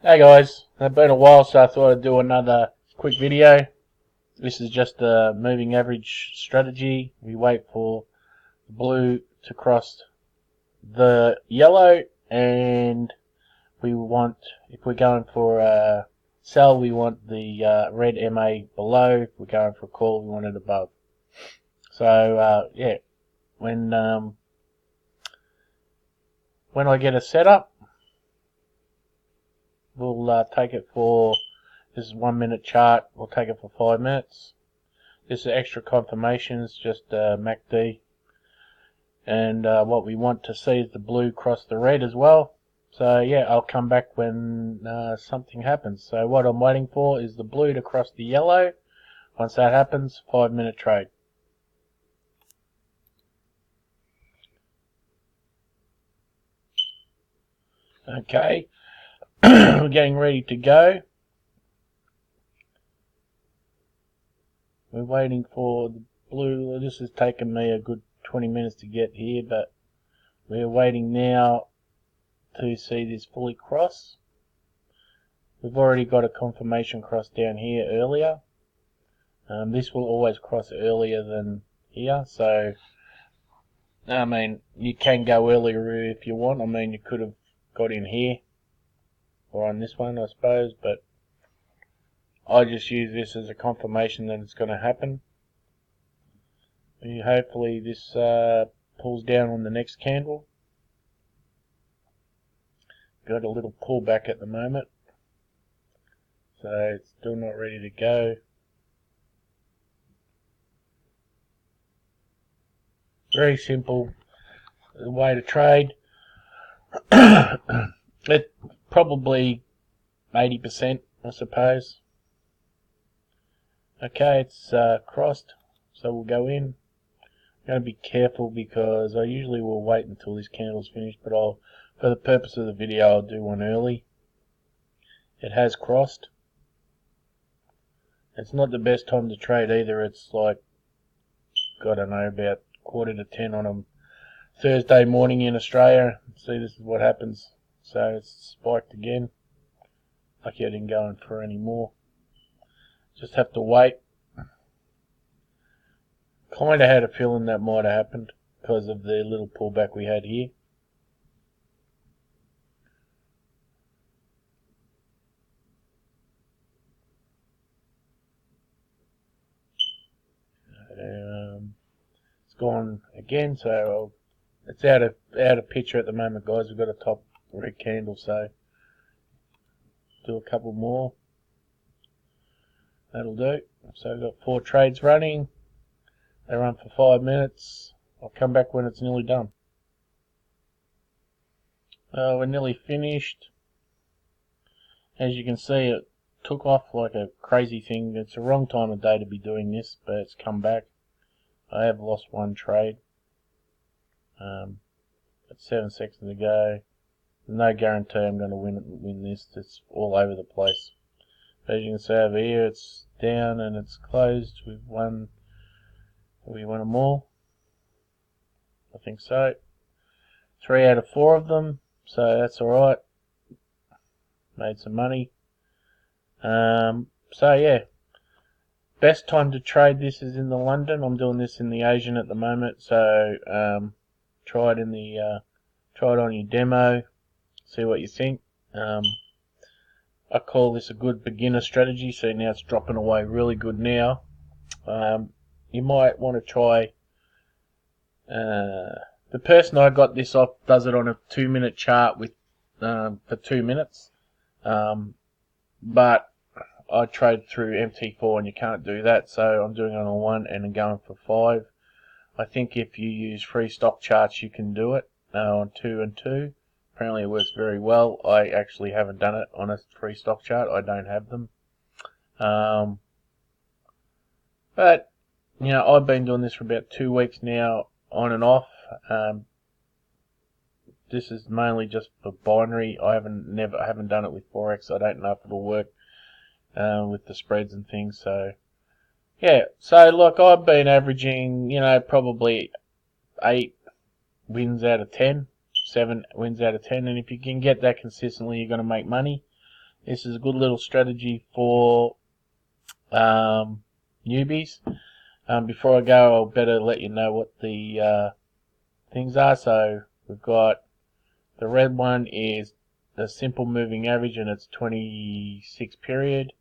Hey guys, it's been a while, so I thought I'd do another quick video. This is just a moving average strategy. We wait for the blue to cross the yellow, and we want, if we're going for a sell, we want the red MA below. If we're going for a call, we want it above. So yeah, when when I get a setup, we'll take it for, this is 1 minute chart, we'll take it for 5 minutes. This is extra confirmations, just MACD. And what we want to see is the blue cross the red as well. So yeah, I'll come back when something happens. So what I'm waiting for is the blue to cross the yellow. Once that happens, 5 minute trade. Okay, we're getting ready to go. We're waiting for the blue. This has taken me a good 20 minutes to get here, but we're waiting now to see this fully cross. We've already got a confirmation cross down here earlier. This will always cross earlier than here, so I mean, you can go earlier if you want. I mean, you could have got in here or on this one, I suppose, but I just use this as a confirmation that it's going to happen. And hopefully this pulls down on the next candle. Got a little pullback at the moment, so it's still not ready to go. Very simple way to trade. It probably 80%, I suppose. Okay, it's crossed, so we'll go in. I'm going to be careful because I usually will wait until this candle's finished, but for the purpose of the video, I'll do one early. It has crossed. It's not the best time to trade either. It's like, I don't know, about 9:45 on a Thursday morning in Australia. See, this is what happens. So it's spiked again. Lucky I didn't go in for any more. Just have to wait. Kind of had a feeling that might have happened because of the little pullback we had here. It's gone again, so it's out of picture at the moment, guys. We've got a top red candle, so do a couple more. That'll do. So I've got 4 trades running. They run for 5 minutes. I'll come back when it's nearly done. We're nearly finished. As you can see, it took off like a crazy thing. It's the wrong time of day to be doing this, but it's come back. I have lost one trade. At 7 seconds to go. No guarantee I'm going to win this. It's all over the place. But as you can see over here, it's down and it's closed. We won them all. I think so. 3 out of 4 of them, so that's alright. Made some money. So yeah, best time to trade this is in the London. I'm doing this in the Asian at the moment, so try it on your demo, see what you think. I call this a good beginner strategy. See, now it's dropping away really good now. You might want to try, the person I got this off does it on a 2-minute chart with for 2 minutes, but I trade through MT4 and you can't do that, so I'm doing it on 1 and I'm going for 5. I think if you use free stock charts you can do it on 2 and 2. Apparently it works very well. I actually haven't done it on a free stock chart. I don't have them. But you know, I've been doing this for about 2 weeks now, on and off. This is mainly just for binary. I haven't done it with Forex. I don't know if it'll work with the spreads and things. So yeah, so look, I've been averaging, probably 8 wins out of 10, 7 wins out of 10, and if you can get that consistently, you're going to make money. This is a good little strategy for newbies. Before I go, I better let you know what the things are. So we've got the red one is the simple moving average, and it's 26 period.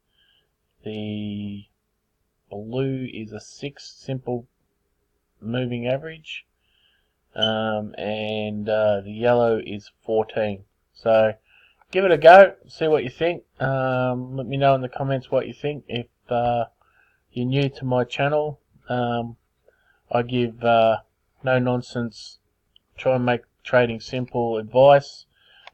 The blue is a 6 simple moving average, and the yellow is 14. So give it a go, see what you think. Let me know in the comments what you think. If you're new to my channel, I give no nonsense, try and make trading simple advice.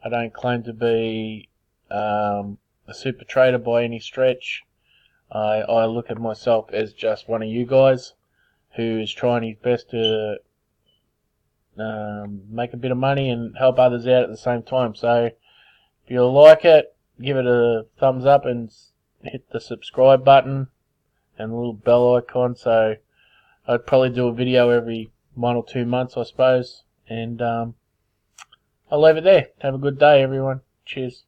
I don't claim to be a super trader by any stretch. I look at myself as just one of you guys who is trying his best to make a bit of money and help others out at the same time. So if you like it, give it a thumbs up and hit the subscribe button and the little bell icon. So I'd probably do a video every 1 or 2 months, I suppose. And I'll leave it there. Have a good day, everyone. Cheers.